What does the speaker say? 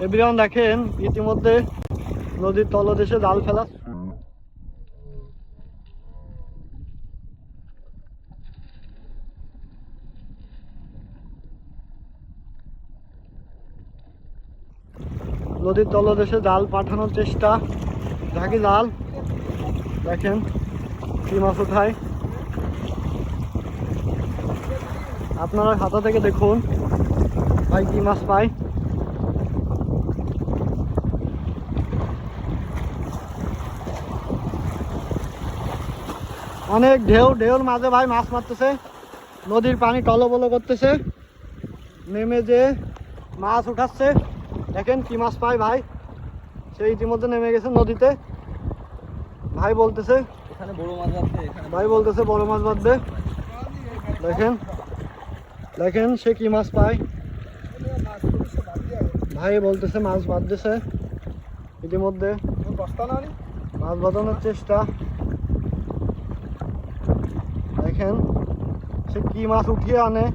everyone দেখেন ইতিমধ্যে নদীর তলদেশে জাল ফেলা নদীর তলদেশে জাল পাঠানোর চেষ্টা ঢাকি জাল দেখেন কি মাছ উঠায় আপনারা খাতা থেকে দেখুন ভাই কি মাছ পায় অনেক ঢেউর মাঝে ভাই মাছ মারতেছে নদীর পানি টলবল করতেছে নেমে যে মাছ উঠাচ্ছে দেখেন কি মাছ পায় ভাই সে ইতিমধ্যে নেমে গেছে নদীতে ভাই বলতেছে ভাই বলতেছে বড় মাছ বাঁধবে দেখেন দেখেন সে কি মাছ পায় ভাই বলতেছে মাছ বাঁধতেছে ইতিমধ্যে মাছ বাঁধানোর চেষ্টা দেখেন সে কি মাছ উঠিয়ে আনে